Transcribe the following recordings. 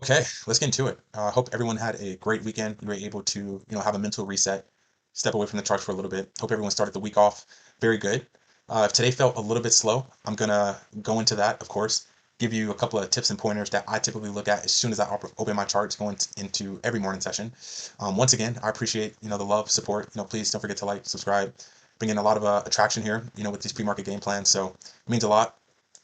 Okay, let's get into it. I hope everyone had a great weekend. You were able to, have a mental reset, step away from the charts for a little bit. Hope everyone started the week off very good. If today felt a little bit slow, I'm gonna go into that, of course, give you a couple of tips and pointers that I typically look at as soon as I open my charts going into every morning session. Once again, I appreciate, the love, support. Please don't forget to like, subscribe, bring in a lot of attraction here, with these pre-market game plans. So it means a lot.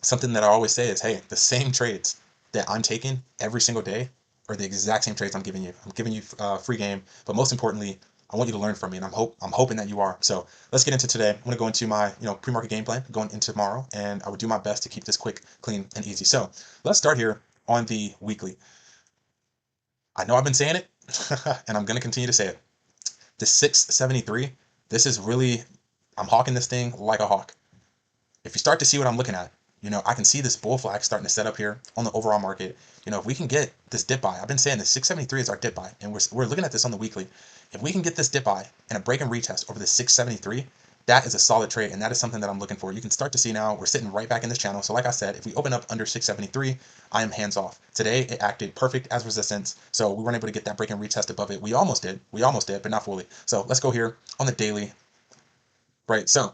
Something that I always say is, hey, the same trades that I'm taking every single day are the exact same trades I'm giving you. I'm giving you free game, but most importantly, I want you to learn from me, and I'm hoping that you are. So let's get into today. I'm gonna go into my pre-market game plan going into tomorrow, and I will do my best to keep this quick, clean, and easy. So let's start here on the weekly. I know I've been saying it, and I'm gonna continue to say it. The 673. This is really, I'm hawking this thing like a hawk. If you start to see what I'm looking at, I can see this bull flag starting to set up here on the overall market. If we can get this dip buy, I've been saying this 673 is our dip buy, and we're looking at this on the weekly. If we can get this dip buy and a break and retest over the 673, that is a solid trade, and that is something that I'm looking for. You can start to see now we're sitting right back in this channel. So like I said, if we open up under 673, I am hands off. Today it acted perfect as resistance, so we weren't able to get that break and retest above it. We almost did, but not fully. So let's go here on the daily. Right. So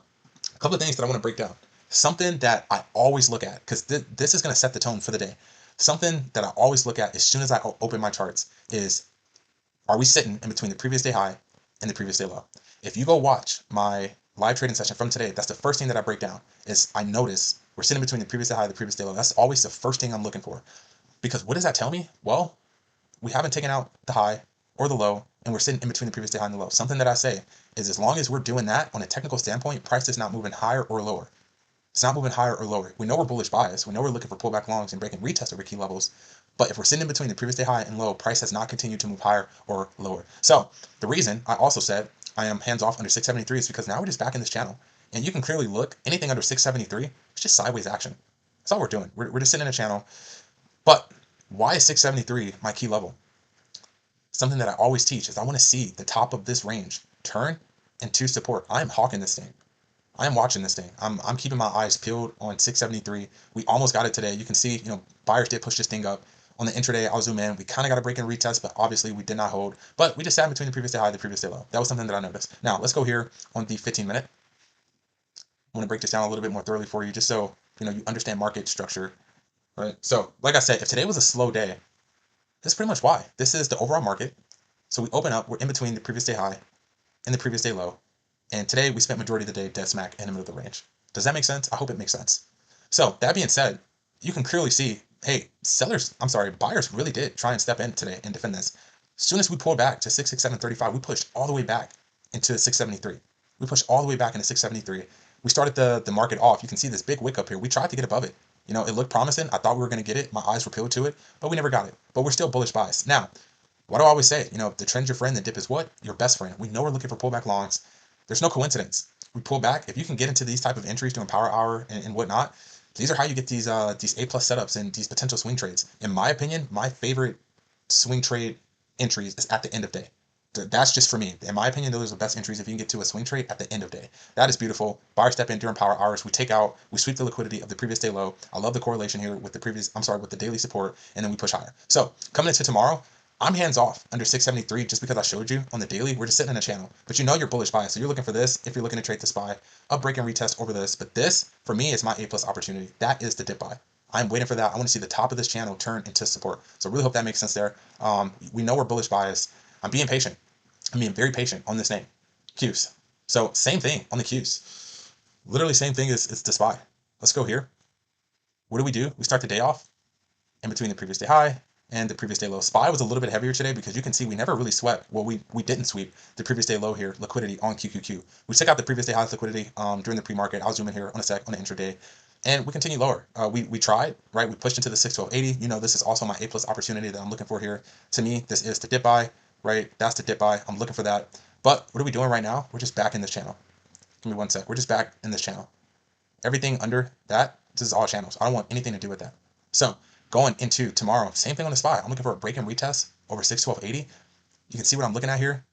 a couple of things that I want to break down. Something that I always look at, because this is going to set the tone for the day. Something that I always look at as soon as I open my charts is, are we sitting in between the previous day high and the previous day low? If you go watch my live trading session from today, that's the first thing that I break down is I notice we're sitting between the previous day high and the previous day low. That's always the first thing I'm looking for. Because what does that tell me? Well, we haven't taken out the high or the low, and we're sitting in between the previous day high and the low. Something that I say is as long as we're doing that on a technical standpoint, price is not moving higher or lower. It's not moving higher or lower. We know we're bullish bias. We know we're looking for pullback longs and breaking retest over key levels. But if we're sitting in between the previous day high and low, price has not continued to move higher or lower. So the reason I also said I am hands off under 673 is because now we're just back in this channel. And you can clearly look, anything under 673, it's just sideways action. That's all we're doing. We're just sitting in a channel. But why is 673 my key level? Something that I always teach is I want to see the top of this range turn into support. I'm hawking this thing. I am watching this thing. I'm keeping my eyes peeled on 673. We almost got it today. You can see, buyers did push this thing up. On the intraday, I'll zoom in. We kind of got a break and retest, but obviously we did not hold. But we just sat between the previous day high and the previous day low. That was something that I noticed. Now, let's go here on the 15 minute. I want to break this down a little bit more thoroughly for you just so, you understand market structure, right? So, like I said, if today was a slow day, this is pretty much why. This is the overall market. So we open up, we're in between the previous day high and the previous day low. And today we spent majority of the day dead smack in the middle of the range. Does that make sense? I hope it makes sense. So that being said, you can clearly see, hey, buyers really did try and step in today and defend this. As soon as we pulled back to 667.35, we pushed all the way back into 673. We pushed all the way back into 673. We started the market off. You can see this big wick up here. We tried to get above it. It looked promising. I thought we were going to get it. My eyes were peeled to it, but we never got it. But we're still bullish bias. Now, what do I always say? The trend's your friend, the dip is what? Your best friend. We know we're looking for pullback longs. There's no coincidence. We pull back. If you can get into these type of entries during power hour and whatnot, these are how you get these A plus setups and these potential swing trades. In my opinion, my favorite swing trade entries is at the end of day. That's just for me. In my opinion, those are the best entries if you can get to a swing trade at the end of day. That is beautiful. Buyer step in during power hours. We take out, we sweep the liquidity of the previous day low. I love the correlation here with with the daily support, and then we push higher. So coming into tomorrow, I'm hands off under 673 just because I showed you on the daily. We're just sitting in a channel. But you're bullish bias. So you're looking for this if you're looking to trade this buy, up break and retest over this. But this, for me, is my A plus opportunity. That is the dip buy. I'm waiting for that. I want to see the top of this channel turn into support. So I really hope that makes sense there. We know we're bullish bias. I'm being patient. I'm being very patient on this name. Qs. So same thing on the Qs. Literally same thing as the SPY. Let's go here. What do? We start the day off in between the previous day high and the previous day low. SPY was a little bit heavier today because you can see we never really swept. Well, we didn't sweep the previous day low here, liquidity on QQQ. We took out the previous day high liquidity during the pre-market. I'll zoom in here on a sec on the intraday. And we continue lower. We tried, right? We pushed into the 612.80. This is also my A plus opportunity that I'm looking for here. To me, this is the dip buy, right? That's the dip buy. I'm looking for that. But what are we doing right now? We're just back in this channel. Give me one sec. We're just back in this channel. Everything under that, this is all channels. I don't want anything to do with that. So going into tomorrow, same thing on the SPY. I'm looking for a break and retest over 612.80. You can see what I'm looking at here,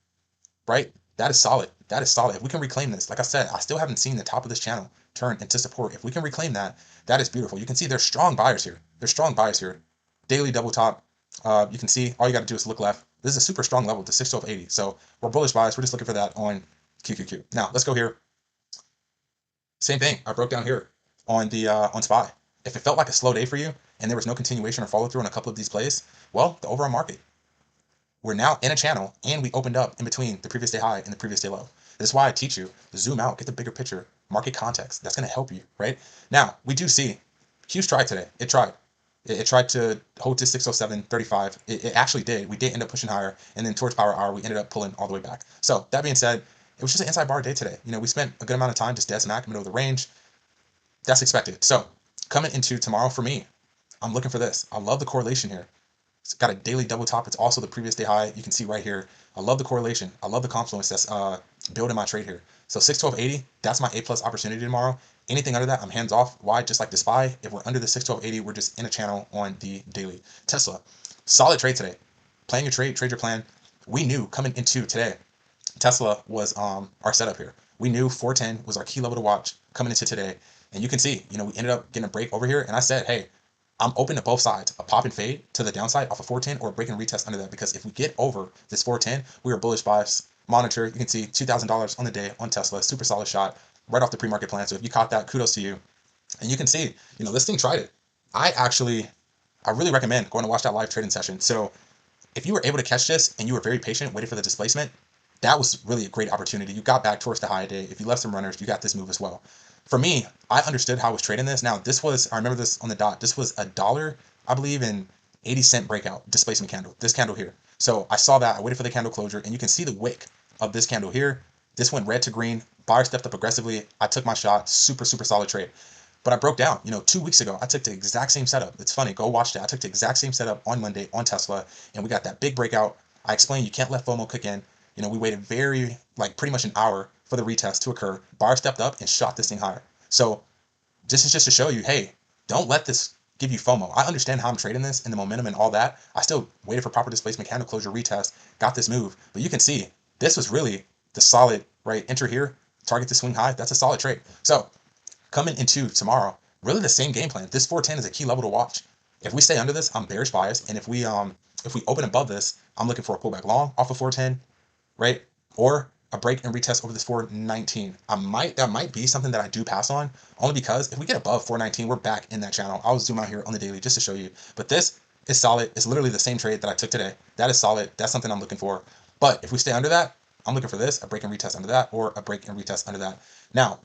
right? That is solid. That is solid. If we can reclaim this, like I said, I still haven't seen the top of this channel turn into support. If we can reclaim that, that is beautiful. You can see there's strong buyers here. There's strong buyers here. Daily double top. You can see all you got to do is look left. This is a super strong level, the 61280. So we're bullish bias. We're just looking for that on QQQ. Now let's go here. Same thing. I broke down here on the on SPY. If it felt like a slow day for you and there was no continuation or follow through on a couple of these plays, well, the overall market, we're now in a channel and we opened up in between the previous day high and the previous day low. This is why I teach you to zoom out, get the bigger picture, market context. That's going to help you, right? Now, we do see Q's tried today. It tried. It tried to hold to 607.35. It actually did. We did end up pushing higher. And then towards power hour, we ended up pulling all the way back. So that being said, it was just an inside bar day today. We spent a good amount of time just dead smack in the middle of the range. That's expected. So coming into tomorrow for me, I'm looking for this. I love the correlation here. It's got a daily double top. It's also the previous day high. You can see right here. I love the correlation. I love the confluence that's building my trade here. So 612.80, that's my A plus opportunity tomorrow. Anything under that, I'm hands off. Why? Just like the SPY, if we're under the 612.80, we're just in a channel on the daily. Tesla, solid trade today. Plan your trade, trade your plan. We knew coming into today, Tesla was our setup here. We knew 410 was our key level to watch coming into today. And you can see, we ended up getting a break over here. And I said, hey, I'm open to both sides, a pop and fade to the downside off of 410 or a break and retest under that, because if we get over this 410, we are bullish bias. Monitor, you can see $2,000 on the day on Tesla, super solid shot right off the pre-market plan. So if you caught that, kudos to you. And you can see, this thing tried it. I really recommend going to watch that live trading session. So if you were able to catch this and you were very patient, waiting for the displacement, that was really a great opportunity. You got back towards the high day. If you left some runners, you got this move as well. For me, I understood how I was trading this. Now, I remember this on the dot. This was $1, I believe, and 80-cent breakout displacement candle. This candle here. So I saw that. I waited for the candle closure, and you can see the wick of this candle here. This went red to green. Buyer stepped up aggressively. I took my shot. Super, super solid trade. But I broke down. 2 weeks ago, I took the exact same setup. It's funny. Go watch that. I took the exact same setup on Monday on Tesla, and we got that big breakout. I explained you can't let FOMO kick in. We waited pretty much an hour for the retest to occur. Buyer stepped up and shot this thing higher. So this is just to show you, hey, don't let this give you FOMO. I understand how I'm trading this and the momentum and all that. I still waited for proper displacement, candle closure, retest, got this move. But you can see this was really the solid, right? Enter here, target the swing high. That's a solid trade. So coming into tomorrow, really the same game plan. This 410 is a key level to watch. If we stay under this, I'm bearish bias. And if we open above this, I'm looking for a pullback long off of 410, right? Or a break and retest over this 419. That might be something that I do pass on, only because if we get above 419, we're back in that channel. I'll zoom out here on the daily just to show you. But this is solid. It's literally the same trade that I took today. That is solid. That's something I'm looking for. But if we stay under that, I'm looking for this, a break and retest under that, or a break and retest under that. Now,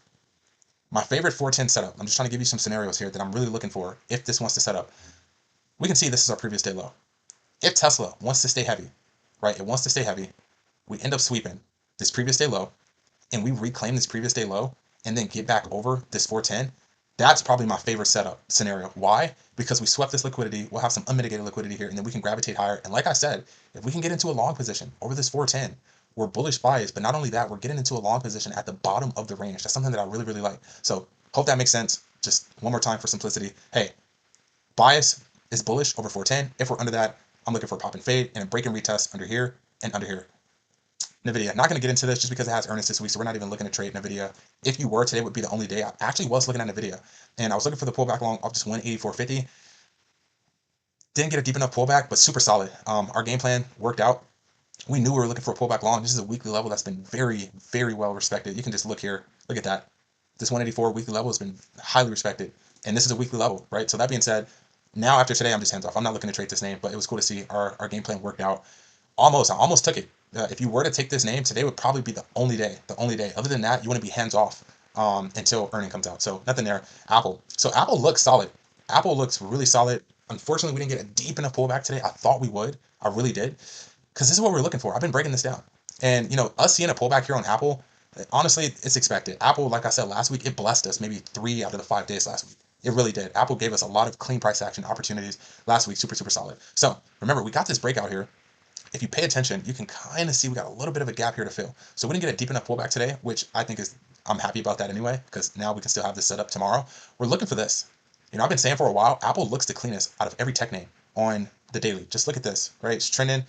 my favorite 410 setup, I'm just trying to give you some scenarios here that I'm really looking for if this wants to set up. We can see this is our previous day low. If Tesla wants to stay heavy, right, it wants to stay heavy, we end up sweeping this previous day low, and we reclaim this previous day low, and then get back over this 410, that's probably my favorite setup scenario. Why? Because we swept this liquidity, we'll have some unmitigated liquidity here, and then we can gravitate higher. And like I said, if we can get into a long position over this 410, we're bullish bias, but not only that, we're getting into a long position at the bottom of the range. That's something that I really, really like. So hope that makes sense. Just one more time for simplicity. Hey, bias is bullish over 410. If we're under that, I'm looking for a pop and fade and a break and retest under here and under here. NVIDIA, not going to get into this just because it has earnings this week, so we're not even looking to trade NVIDIA. If you were, today would be the only day. I actually was looking at NVIDIA, and I was looking for the pullback long off just 184.50. Didn't get a deep enough pullback, but super solid. Our game plan worked out. We knew we were looking for a pullback long. This is a weekly level that's been very, very well respected. You can just look here. Look at that. This 184 weekly level has been highly respected, and this is a weekly level, right? So that being said, now after today, I'm just hands off. I'm not looking to trade this name, but it was cool to see our game plan worked out. I almost took it. If you were to take this name, today would probably be the only day. Other than that, you want to be hands off until earning comes out. So nothing there. Apple. So Apple looks solid. Apple looks really solid. Unfortunately, we didn't get a deep enough pullback today. I thought we would. I really did. Because this is what we're looking for. I've been breaking this down. And, us seeing a pullback here on Apple, honestly, it's expected. Apple, like I said last week, it blessed us maybe 3 out of the 5 days last week. It really did. Apple gave us a lot of clean price action opportunities last week. Super, super solid. So remember, we got this breakout here. If you pay attention, you can kind of see we got a little bit of a gap here to fill. So we didn't get a deep enough pullback today, which I think I'm happy about that anyway, because now we can still have this set up tomorrow. We're looking for this. I've been saying for a while, Apple looks the cleanest out of every tech name on the daily. Just look at this, right? It's trending.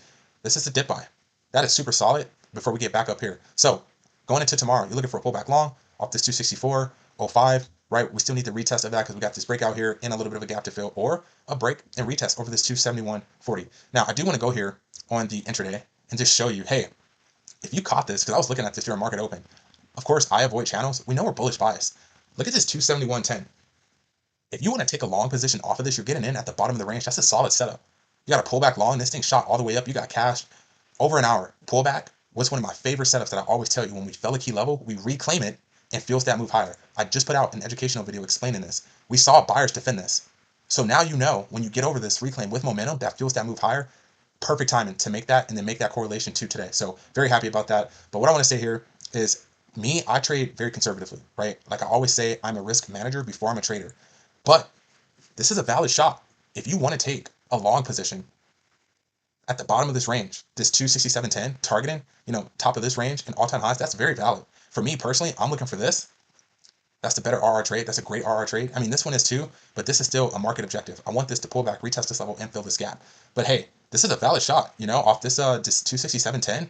This is the dip buy. That is super solid before we get back up here. So going into tomorrow, you're looking for a pullback long off this 264.05. right? We still need the retest of that because we got this breakout here and a little bit of a gap to fill, or a break and retest over this 271.40. Now, I do want to go here on the intraday and just show you, hey, if you caught this, because I was looking at this during market open, of course, I avoid channels. We know we're bullish bias. Look at this 271.10. If you want to take a long position off of this, you're getting in at the bottom of the range. That's a solid setup. You got a pullback long. This thing shot all the way up. You got cash over an hour. Pullback was one of my favorite setups that I always tell you. When we fell a key level, we reclaim it and fuel that move higher. I just put out an educational video explaining this. We saw buyers defend this. So now you know when you get over this reclaim with momentum, that fuels that move higher. Perfect timing to make that and then make that correlation to today. So very happy about that. But what I want to say here is me, I trade very conservatively, right? Like I always say, I'm a risk manager before I'm a trader. But this is a valid shot. If you want to take a long position at the bottom of this range, this 267.10 targeting, top of this range and all-time highs, that's very valid. For me personally, I'm looking for this. That's the better RR trade. That's a great RR trade. I mean, this one is too, but this is still a market objective. I want this to pull back, retest this level, and fill this gap. But hey, this is a valid shot, off this 267.10.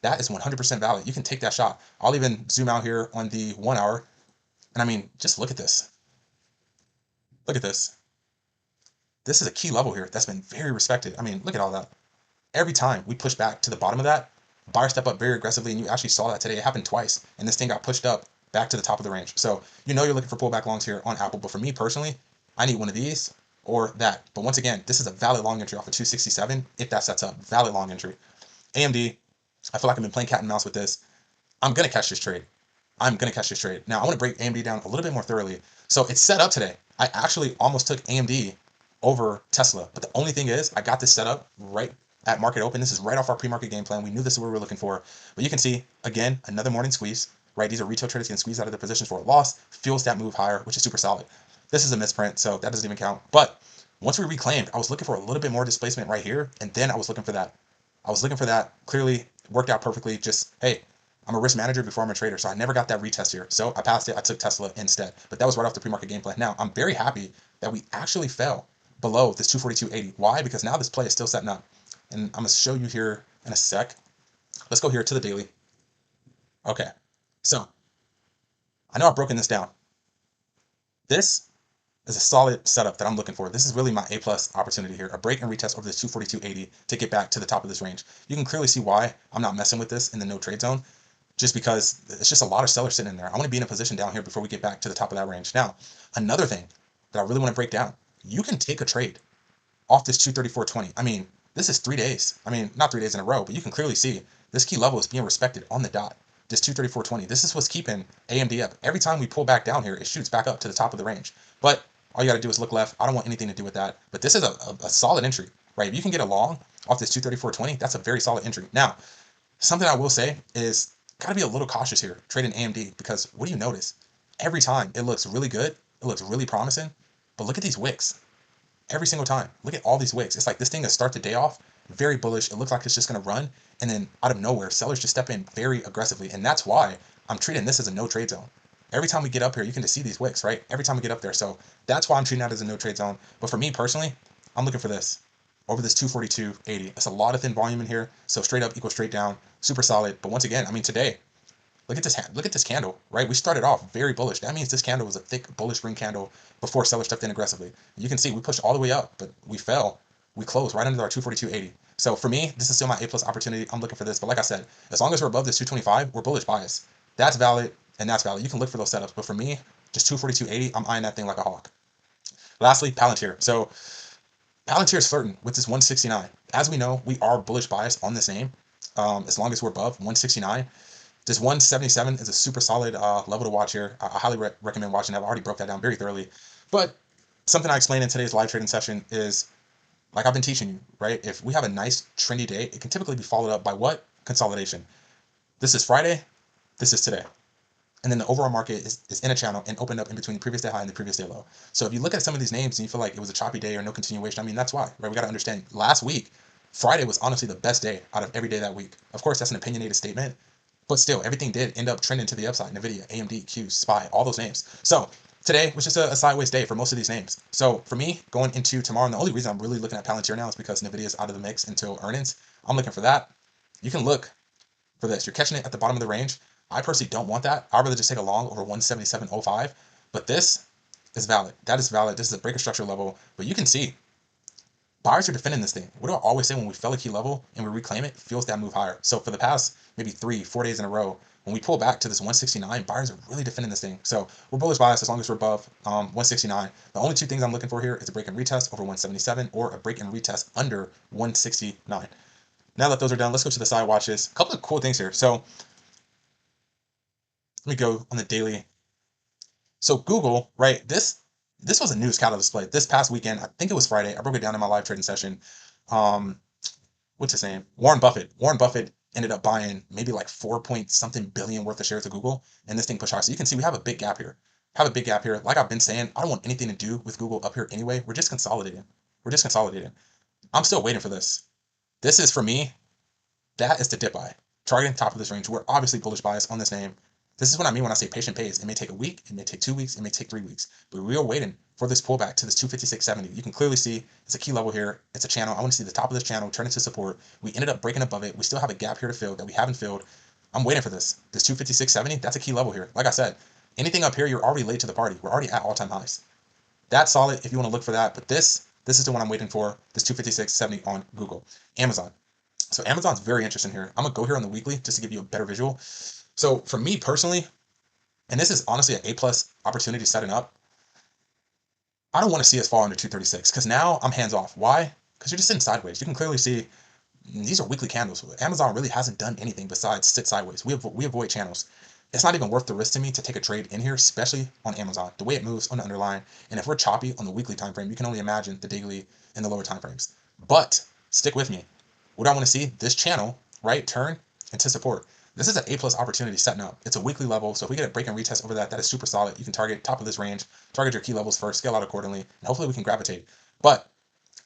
That is 100% valid. You can take that shot. I'll even zoom out here on the 1 hour. And I mean, just look at this. Look at this. This is a key level here that's been very respected. I mean, look at all that. Every time we push back to the bottom of that, buyers step up very aggressively, and you actually saw that today. It happened twice, and this thing got pushed up back to the top of the range. So you're looking for pullback longs here on Apple, but for me personally, I need one of these or that. But once again, this is a valid long entry off of 267 if that sets up. Valid long entry. AMD, I feel like I've been playing cat and mouse with this. I'm going to catch this trade. Now, I want to break AMD down a little bit more thoroughly. So it's set up today. I actually almost took AMD over Tesla, but the only thing is I got this set up right at market open. This is right off our pre-market game plan. We knew this is what we were looking for, but you can see again, another morning squeeze, right? These are retail traders getting squeezed out of their positions for a loss, fuels that move higher, which is super solid. This is a misprint, so that doesn't even count. But once we reclaimed, I was looking for a little bit more displacement right here, and then I was looking for that. Clearly worked out perfectly. Just, hey, I'm a risk manager before I'm a trader, so I never got that retest here. So I passed it. I took Tesla instead. But that was right off the pre-market game plan. Now, I'm very happy that we actually fell below this 242.80. Why? Because now this play is still setting up. And I'm going to show you here in a sec. Let's go here to the daily. Okay. So I know I've broken this down. This is a solid setup that I'm looking for. This is really my A+ opportunity here. A break and retest over this 242.80 to get back to the top of this range. You can clearly see why I'm not messing with this in the no trade zone, just because it's just a lot of sellers sitting in there. I want to be in a position down here before we get back to the top of that range. Now, another thing that I really want to break down, you can take a trade off this 234.20. I mean, this is 3 days. I mean, not 3 days in a row, but you can clearly see this key level is being respected on the dot. This 234.20. This is what's keeping AMD up. Every time we pull back down here, it shoots back up to the top of the range. But all you got to do is look left. I don't want anything to do with that. But this is a solid entry, right? If you can get a long off this 234.20, that's a very solid entry. Now, something I will say is got to be a little cautious here trading AMD, because what do you notice? Every time it looks really good, it looks really promising, but look at these wicks. Every single time. Look at all these wicks. It's like this thing that starts the day off very bullish. It looks like it's just going to run, and then out of nowhere, sellers just step in very aggressively, and that's why I'm treating this as a no trade zone. Every time we get up here, you can just see these wicks, right? Every time we get up there. So that's why I'm treating that as a no trade zone. But for me personally, I'm looking for this over this 242.80. It's a lot of thin volume in here. So straight up equals straight down, super solid. But once again, I mean, today, look at this candle, right? We started off very bullish. That means this candle was a thick bullish green candle before sellers stepped in aggressively. You can see we pushed all the way up, but we fell. We closed right under our 242.80. So for me, this is still my A+ opportunity. I'm looking for this. But like I said, as long as we're above this 225, we're bullish bias. That's valid, and that's valid. You can look for those setups. But for me, just 242.80, I'm eyeing that thing like a hawk. Lastly, Palantir. So Palantir is flirting with this 169. As we know, we are bullish bias on this name. As long as we're above 169. This 177 is a super solid level to watch here. I highly recommend watching that. I already broke that down very thoroughly. But something I explained in today's live trading session is, like I've been teaching you, right? If we have a nice trendy day, it can typically be followed up by what? Consolidation. This is Friday. This is today. And then the overall market is in a channel and opened up in between the previous day high and the previous day low. So if you look at some of these names and you feel like it was a choppy day or no continuation, I mean, that's why, right? We got to understand last week, Friday was honestly the best day out of every day that week. Of course, that's an opinionated statement, but still, everything did end up trending to the upside. NVIDIA, AMD, Q, SPY, all those names. So today was just a sideways day for most of these names. So for me, going into tomorrow, and the only reason I'm really looking at Palantir now is because NVIDIA is out of the mix until earnings. I'm looking for that. You can look for this. You're catching it at the bottom of the range. I personally don't want that. I'd rather just take a long over 177.05. But this is valid. That is valid. This is a breaker structure level. But you can see buyers are defending this thing. What do I always say when we fill a key level and we reclaim it? Fuels that move higher. So for the past maybe 3-4 days in a row, when we pull back to this 169, buyers are really defending this thing. So we're bullish bias as long as we're above 169. The only two things I'm looking for here is a break and retest over 177 or a break and retest under 169. Now that those are done, let's go to the side watches. A couple of cool things here. So let me go on the daily. So Google, right? This was a news catalyst display this past weekend. I think it was Friday. I broke it down in my live trading session. Um, what's his name? Warren Buffett. Warren Buffett ended up buying maybe like 4 point something billion worth of shares of Google, and this thing pushed higher. So you can see we have a big gap here. Have a big gap here. Like I've been saying, I don't want anything to do with Google up here anyway. We're just consolidating. We're just consolidating. I'm still waiting for this. This is for me. That is the dip buy. Targeting top of this range. We're obviously bullish bias on this name. This is what I mean when I say patient pays. It may take a week, it may take 2 weeks, it may take 3 weeks, but we are waiting for this pullback to this 256.70. You can clearly see it's a key level here. It's a channel. I want to see the top of this channel turn into support. We ended up breaking above it. We still have a gap here to fill that we haven't filled. I'm waiting for this. This 256.70, that's a key level here. Like I said, anything up here, you're already late to the party. We're already at all-time highs. That's solid if you want to look for that, but this is the one I'm waiting for, this 256.70 on Google. Amazon. So Amazon's very interesting here. I'm going to go here on the weekly just to give you a better visual. So for me personally, and this is honestly an A+ opportunity setting up, I don't want to see us fall under 236 because now I'm hands off. Why? Because you're just sitting sideways. You can clearly see these are weekly candles. Amazon really hasn't done anything besides sit sideways. We avoid channels. It's not even worth the risk to me to take a trade in here, especially on Amazon. The way it moves on the underlying, and if we're choppy on the weekly time frame, you can only imagine the daily and the lower time frames. But stick with me. What do I want to see? This channel, right, turn into support. This is an A+ opportunity setting up. It's a weekly level, so if we get a break and retest over that, that is super solid. You can target top of this range, target your key levels first, scale out accordingly, and hopefully we can gravitate. But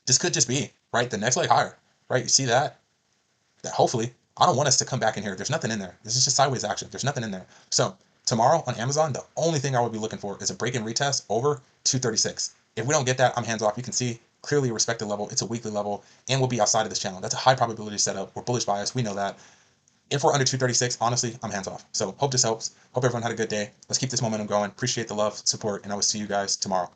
this could just be, right, the next leg higher, right? You see that? That hopefully, I don't want us to come back in here. There's nothing in there. This is just sideways action. There's nothing in there. So tomorrow on Amazon, the only thing I would be looking for is a break and retest over 236. If we don't get that, I'm hands off. You can see clearly a respected level. It's a weekly level, and we'll be outside of this channel. That's a high probability setup. We're bullish bias. We know that. If we're under 236, honestly, I'm hands off. So hope this helps. Hope everyone had a good day. Let's keep this momentum going. Appreciate the love, support, and I will see you guys tomorrow.